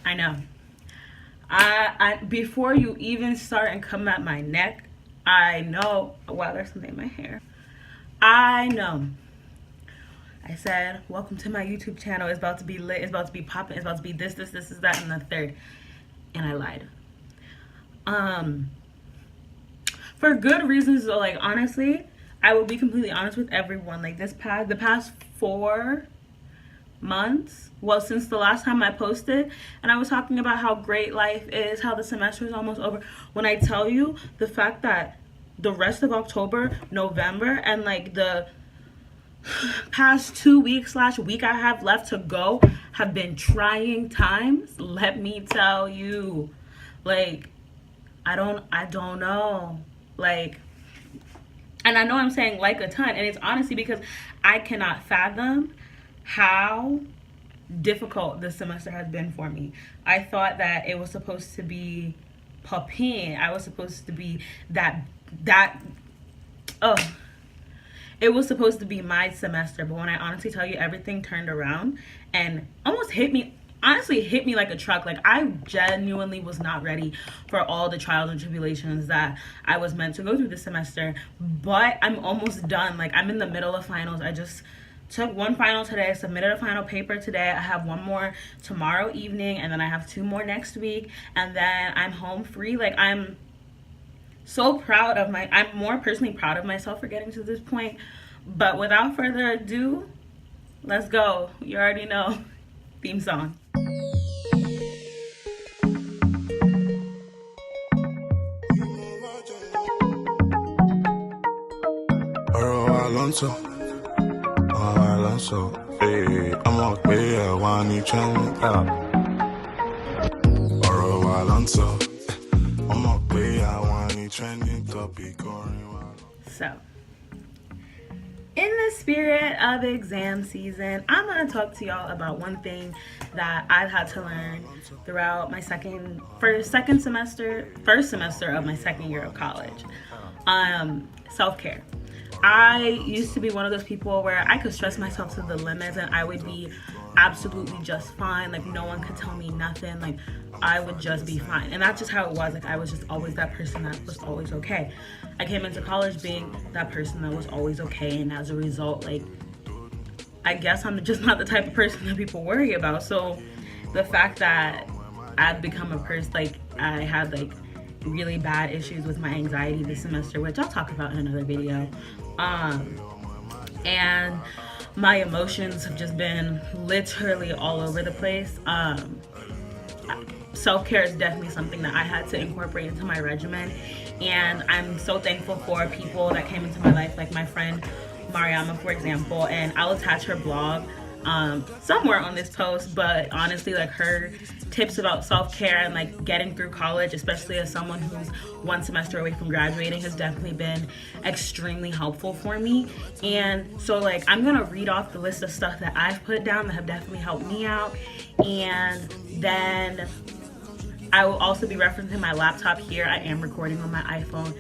I know. I before you even start and come at my neck, I know. Wow, there's something in my hair. I know. I said, welcome to my YouTube channel. It's about to be lit. It's about to be popping. It's about to be this is that, and the third. And I lied. For good reasons, though. Like, honestly, I will be completely honest with everyone. Like, the past 4 months, well, since the last time I posted, and I was talking about how great life is, how the semester is almost over. When I tell you the fact that the rest of October, November, and like the past 2 weeks/week I have left to go have been trying times, let me tell you. Like, I don't know. Like, and I know I'm saying like a ton, and it's honestly because I cannot fathom how difficult this semester has been for me. I thought that it was supposed to be popping. I was supposed to be that oh, it was supposed to be my semester, but when I honestly tell you, everything turned around and almost hit me, honestly hit me like a truck. Like, I genuinely was not ready for all the trials and tribulations that I was meant to go through this semester. But I'm almost done. Like, I'm in the middle of finals. I just took one final today, submitted a final paper today. I have one more tomorrow evening, and then I have 2 more next week, and then I'm home free. Like, I'm so proud of I'm more personally proud of myself for getting to this point. But without further ado, let's go. You already know. Theme song. Alonso, hey, I'm up here, one each and out. Alonso, I'm up here, one each trending topic. So, in the spirit of exam season, I'm going to talk to y'all about one thing that I've had to learn throughout my first semester of my second year of college. Self-care. I used to be one of those people where I could stress myself to the limits and I would be absolutely just fine. Like, no one could tell me nothing. Like, I would just be fine. And that's just how it was. Like, I was just always that person that was always okay. I came into college being that person that was always okay, and as a result, like, I guess I'm just not the type of person that people worry about. So the fact that I've become a person, like, I had like really bad issues with my anxiety this semester, which I'll talk about in another video, and my emotions have just been literally all over the place. Self-care is definitely something that I had to incorporate into my regimen, and I'm so thankful for people that came into my life, like my friend Mariama, for example, and I'll attach her blog somewhere on this post. But honestly, like, her tips about self-care and like getting through college, especially as someone who's one semester away from graduating, has definitely been extremely helpful for me. And so, like, I'm gonna read off the list of stuff that I've put down that have definitely helped me out, and then I will also be referencing my laptop here. I am recording on my iPhone.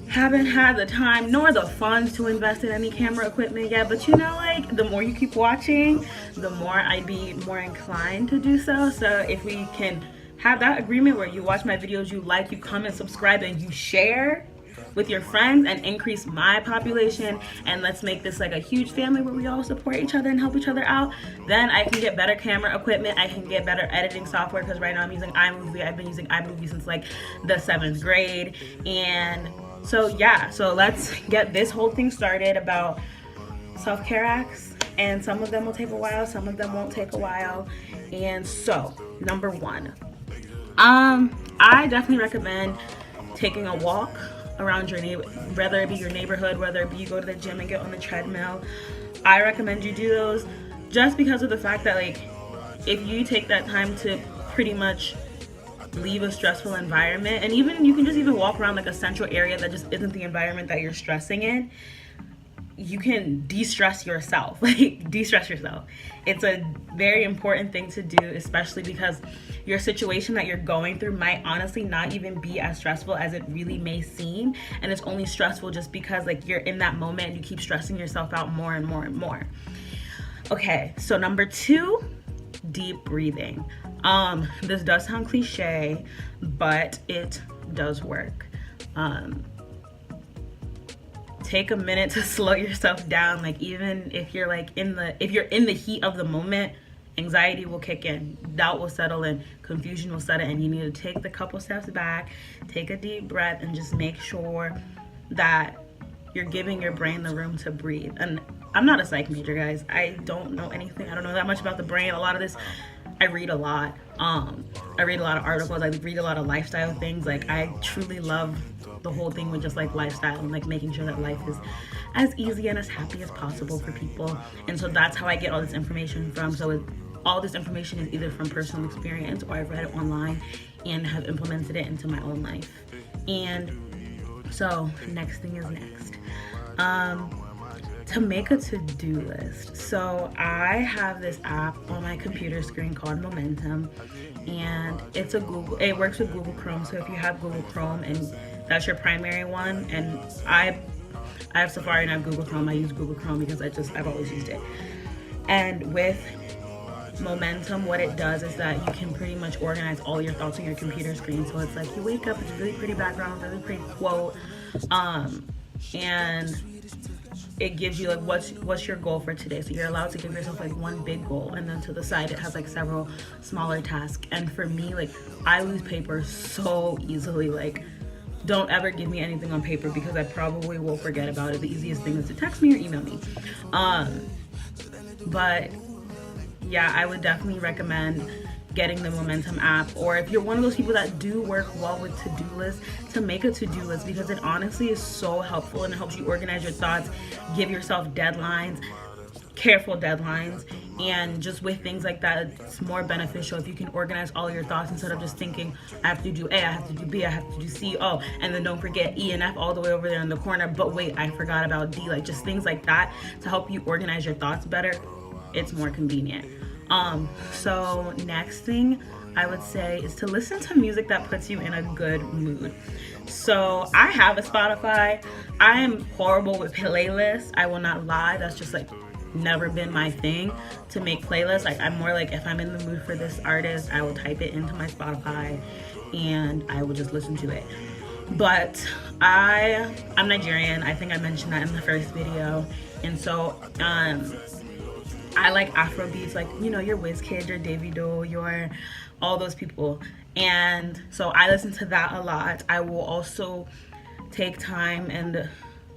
Haven't had the time nor the funds to invest in any camera equipment yet, but you know, like, the more you keep watching, the more I'd be more inclined to do so. So if we can have that agreement where you watch my videos, you like, you comment, subscribe, and you share with your friends and increase my population, and let's make this like a huge family where we all support each other and help each other out, then I can get better camera equipment. I can get better editing software, because right now I'm using iMovie. I've been using iMovie since like the 7th grade. And so yeah, so let's get this whole thing started about self-care acts, and some of them will take a while, some of them won't take a while. And so, number 1, I definitely recommend taking a walk around your whether it be your neighborhood, whether it be you go to the gym and get on the treadmill. I recommend you do those, just because of the fact that, like, if you take that time to pretty much leave a stressful environment, and even you can just even walk around like a central area that just isn't the environment that you're stressing in, you can de-stress yourself. Like, de-stress yourself. It's a very important thing to do, especially because your situation that you're going through might honestly not even be as stressful as it really may seem, and it's only stressful just because, like, you're in that moment and you keep stressing yourself out more and more and more. Okay, so number 2, deep breathing. This does sound cliche, but it does work. Take a minute to slow yourself down. Like, even if you're like if you're in the heat of the moment, anxiety will kick in, doubt will settle in, confusion will set in. You need to take the couple steps back, take a deep breath, and just make sure that you're giving your brain the room to breathe. And I'm not a psych major, guys. I don't know anything. I don't know that much about the brain. A lot of this, I read a lot. I read a lot of articles. I read a lot of lifestyle things. Like, I truly love the whole thing with just like lifestyle and like making sure that life is as easy and as happy as possible for people. And so that's how I get all this information from. So all this information is either from personal experience, or I've read it online and have implemented it into my own life. And so next thing is next. To make a to-do list. So I have this app on my computer screen called Momentum, and it works with Google Chrome. So if you have Google Chrome and that's your primary one, and I have Safari and I have Google Chrome, I use Google Chrome because I've always used it. And with Momentum, what it does is that you can pretty much organize all your thoughts on your computer screen. So it's like you wake up, it's a really pretty background, really pretty quote, and it gives you like what's your goal for today. So you're allowed to give yourself like one big goal, and then to the side it has like several smaller tasks. And for me, like, I lose paper so easily. Like, don't ever give me anything on paper because I probably will forget about it. The easiest thing is to text me or email me. But yeah, I would definitely recommend getting the Momentum app, or if you're one of those people that do work well with to-do lists, to make a to-do list, because it honestly is so helpful and it helps you organize your thoughts, give yourself deadlines, careful deadlines. And just with things like that, it's more beneficial if you can organize all your thoughts instead of just thinking, I have to do A, I have to do B, I have to do C, oh, and then don't forget E and F all the way over there in the corner, but wait, I forgot about D. Like, just things like that to help you organize your thoughts better. It's more convenient. So next thing I would say is to listen to music that puts you in a good mood. So I have a Spotify. I am horrible with playlists. I will not lie. That's just like never been my thing to make playlists. Like, I'm more like, if I'm in the mood for this artist, I will type it into my Spotify and I will just listen to it. But I'm Nigerian. I think I mentioned that in the first video. And so I like Afro beats, like, you know, your Wizkid, your Davido, your all those people. And so I listen to that a lot. I will also take time and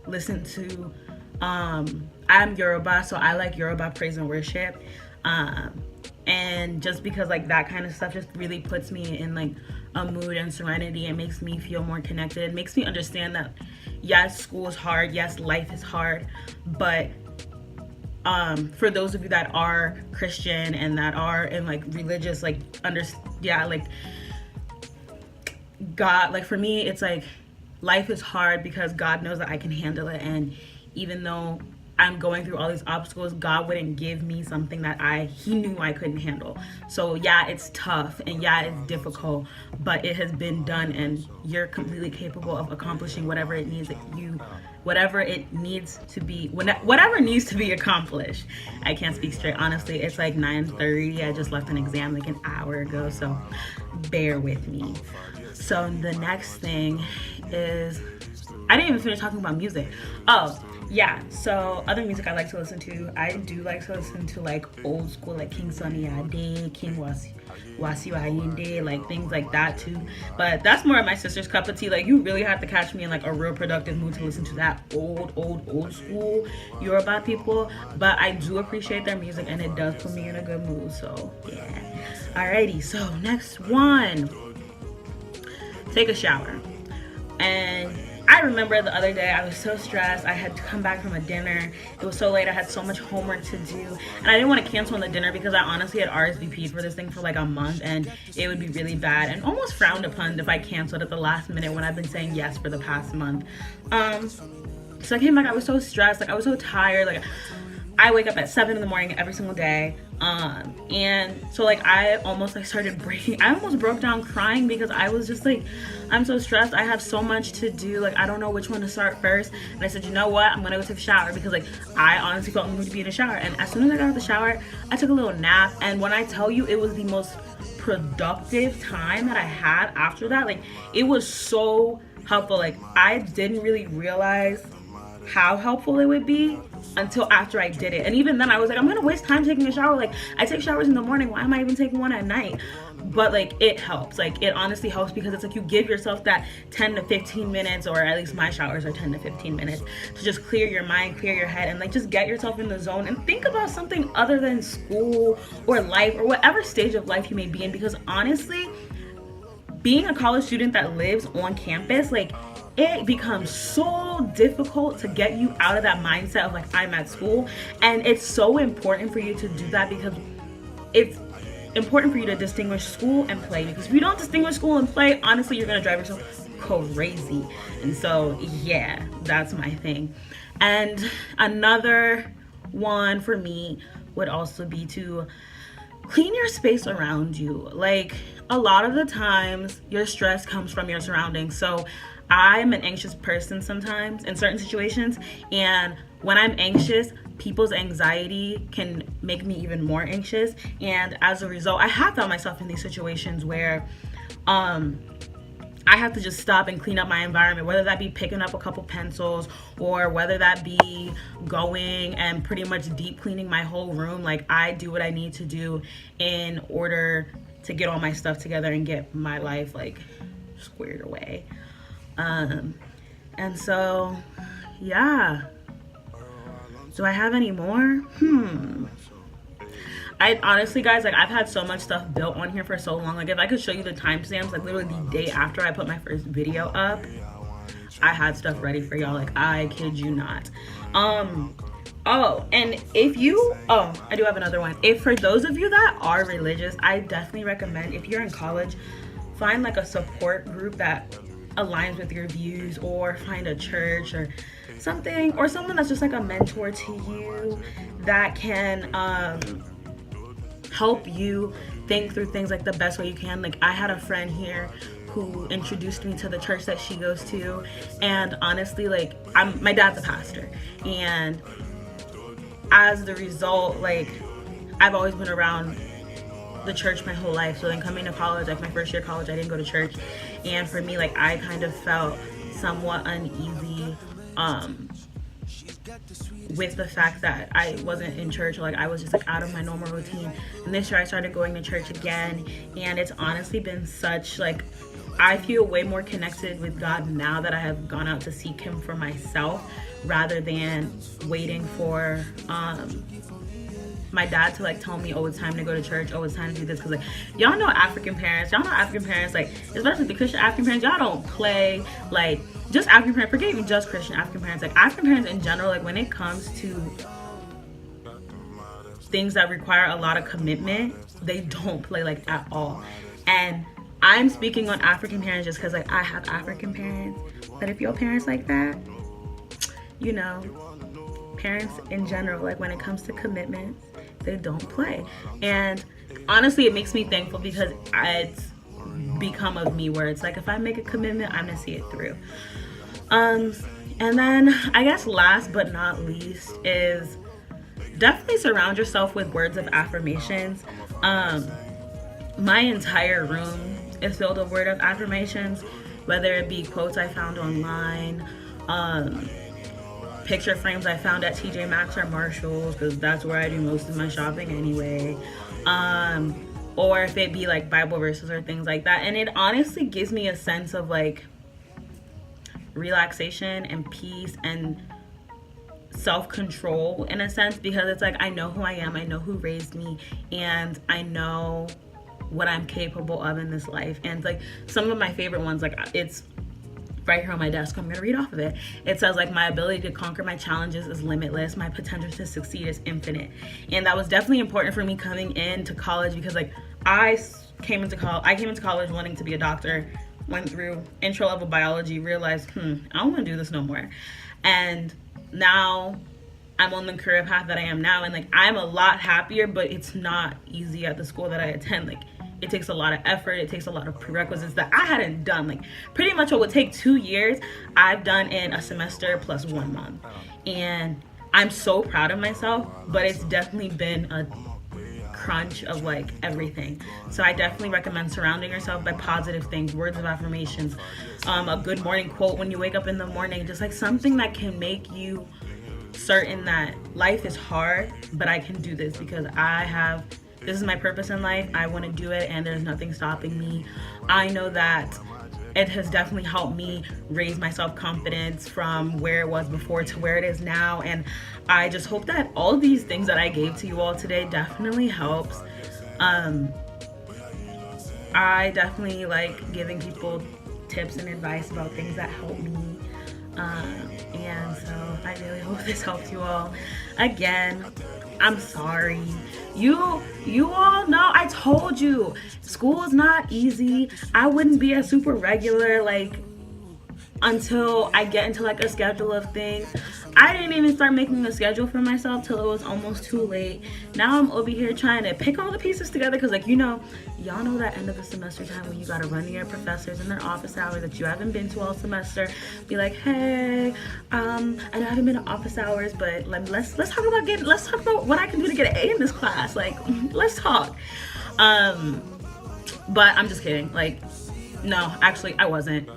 listen to, I'm Yoruba, so I like Yoruba praise and worship. And just because like that kind of stuff just really puts me in like a mood and serenity. It makes me feel more connected. It makes me understand that yes, school is hard, yes, life is hard, but for those of you that are Christian and that are in like religious, like like God, like for me, it's like life is hard because God knows that I can handle it. And even though I'm going through all these obstacles, God wouldn't give me something that He knew I couldn't handle. So yeah, it's tough and yeah, it's difficult, but it has been done and you're completely capable of accomplishing whatever it needs whatever needs to be accomplished. I can't speak straight. Honestly, it's like 9:30. I just left an exam like an hour ago, so bear with me. So the next thing is, I didn't even finish talking about music. Oh, yeah, so other music I like to listen to, I do like to listen to like old school, like King Sunny Ade, King Wasiu Ayinde, like things like that too. But that's more of my sister's cup of tea. Like, you really have to catch me in like a real productive mood to listen to that old school Yoruba people. But I do appreciate their music and it does put me in a good mood, so yeah. Alrighty, so next one, take a shower. And I remember the other day I was so stressed. I had to come back from a dinner. It was so late. I had so much homework to do. And I didn't want to cancel on the dinner because I honestly had RSVP'd for this thing for like a month and it would be really bad and almost frowned upon if I canceled at the last minute when I've been saying yes for the past month. So I came back, I was so stressed. Like, I was so tired. Like, I wake up at 7 in the morning every single day. And so like I almost like started breaking, I almost broke down crying because I was just like, I'm so stressed. I have so much to do. Like I don't know which one to start first. And I said, you know what? I'm gonna go take a shower because like I honestly felt need to be in a shower. And as soon as I got out of the shower, I took a little nap. And when I tell you, it was the most productive time that I had after that. Like it was so helpful. Like I didn't really realize how helpful it would be until after I did it. And even then I was like, I'm gonna waste time taking a shower. Like I take showers in the morning, why am I even taking one at night? But like it helps. Like it honestly helps because it's like you give yourself that 10 to 15 minutes, or at least my showers are 10 to 15 minutes, to just clear your mind, clear your head, and like just get yourself in the zone and think about something other than school or life or whatever stage of life you may be in. Because honestly, being a college student that lives on campus, like it becomes so difficult to get you out of that mindset of like I'm at school. And it's so important for you to do that because it's important for you to distinguish school and play, because if you don't distinguish school and play, honestly you're gonna drive yourself crazy. And so yeah, that's my thing. And another one for me would also be to clean your space around you. Like a lot of the times your stress comes from your surroundings. So I'm an anxious person sometimes in certain situations, and when I'm anxious, people's anxiety can make me even more anxious. And as a result, I have found myself in these situations where I have to just stop and clean up my environment, whether that be picking up a couple pencils or whether that be going and pretty much deep cleaning my whole room. Like I do what I need to do in order to get all my stuff together and get my life like squared away. And so, yeah. Do I have any more? I honestly, guys, like I've had so much stuff built on here for so long. Like if I could show you the timestamps, like literally the day after I put my first video up, I had stuff ready for y'all. Like I kid you not. Oh, and if you, I do have another one. If for those of you that are religious, I definitely recommend, if you're in college, find like a support group that aligns with your views, or find a church or something, or someone that's just like a mentor to you that can help you think through things like the best way you can. Like I had a friend here who introduced me to the church that she goes to, and honestly, like my dad's a pastor, and as the result, like I've always been around the church my whole life. So then coming to college, like my first year of college, I didn't go to church, and for me, like I kind of felt somewhat uneasy with the fact that I wasn't in church, or like I was just like out of my normal routine. And this year I started going to church again, and it's honestly been such like, I feel way more connected with God now that I have gone out to seek him for myself, rather than waiting for my dad to like tell me, oh, it's time to go to church, oh, it's time to do this. Because like y'all know African parents, like especially the Christian African parents, y'all don't play. Like just African parents, forget even just Christian African parents, like African parents in general, like when it comes to things that require a lot of commitment, they don't play like at all. And I'm speaking on African parents just because like I have African parents, but if your parents like that, you know, parents in general, like when it comes to commitments, they don't play. And honestly, it makes me thankful because it's become of me where it's like if I make a commitment, I'm gonna see it through. And then I guess last but not least is definitely surround yourself with words of affirmations. My entire room is filled with word of affirmations, whether it be quotes I found online, picture frames I found at TJ Maxx or Marshalls, because that's where I do most of my shopping anyway, or if it be like Bible verses or things like that. And it honestly gives me a sense of like relaxation and peace and self-control in a sense, because it's like I know who I am, I know who raised me, and I know what I'm capable of in this life. And like some of my favorite ones, like it's right here on my desk, I'm gonna read off of it. It says like, my ability to conquer my challenges is limitless, my potential to succeed is infinite. And that was definitely important for me coming into college, because like I came into college wanting to be a doctor, went through intro level biology, realized I don't want to do this no more. And now I'm on the career path that I am now, and like I'm a lot happier, but it's not easy at the school that I attend. Like it takes a lot of effort, it takes a lot of prerequisites that I hadn't done. Like pretty much what would take 2 years, I've done in a semester plus 1 month. And I'm so proud of myself, but it's definitely been a crunch of like everything. So I definitely recommend surrounding yourself by positive things, words of affirmations, a good morning quote when you wake up in the morning, just like something that can make you certain that life is hard, but I can do this because this is my purpose in life. I want to do it, and there's nothing stopping me. I know that it has definitely helped me raise my self-confidence from where it was before to where it is now. And I just hope that all these things that I gave to you all today definitely helps. I definitely like giving people tips and advice about things that help me. And so I really hope this helps you all. Again, I'm sorry. You all know, I told you, school is not easy. I wouldn't be a super regular like until I get into like a schedule of things. I didn't even start making a schedule for myself till it was almost too late. Now I'm over here trying to pick all the pieces together because like, y'all know that end of the semester time when you gotta run to your professors in their office hours that you haven't been to all semester. Be like, hey, I know I haven't been to office hours, but let's talk about what I can do to get an A in this class. Like, let's talk. But I'm just kidding. Like, no, actually I wasn't.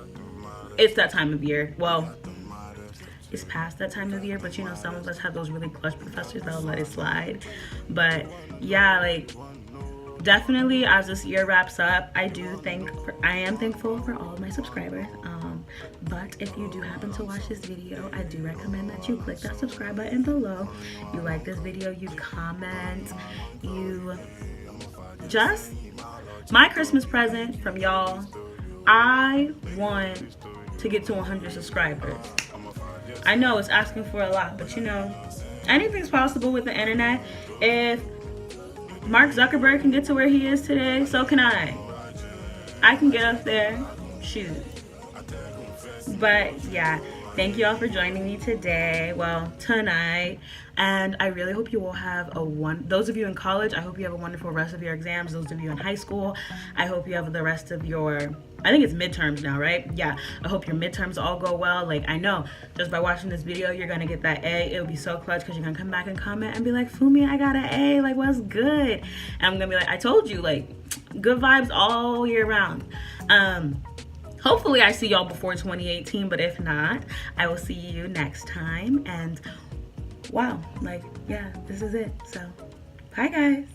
It's that time of year. Well, it's past that time of year, but some of us have those really clutch professors that'll let it slide. But yeah, like definitely as this year wraps up, I am thankful for all of my subscribers. But if you do happen to watch this video, I do recommend that you click that subscribe button below. You like this video, you comment, my Christmas present from y'all, I want to get to 100 subscribers. I know it's asking for a lot, but anything's possible with the internet. If Mark Zuckerberg can get to where he is today, so can I. I can get up there, shoot. But yeah, thank you all for joining me today, tonight, and I really hope you all have those of you in college, I hope you have a wonderful rest of your exams. Those of you in high school, I hope you have the rest of I think it's midterms now, right? Yeah, I hope your midterms all go well. Like, I know just by watching this video, you're gonna get that A. It'll be so clutch because you're gonna come back and comment and be like, Funmi, I got an A, like, what's good? And I'm gonna be like, I told you, like, good vibes all year round. Hopefully I see y'all before 2018, but if not, I will see you next time. And wow, like, yeah, this is it. So, bye guys.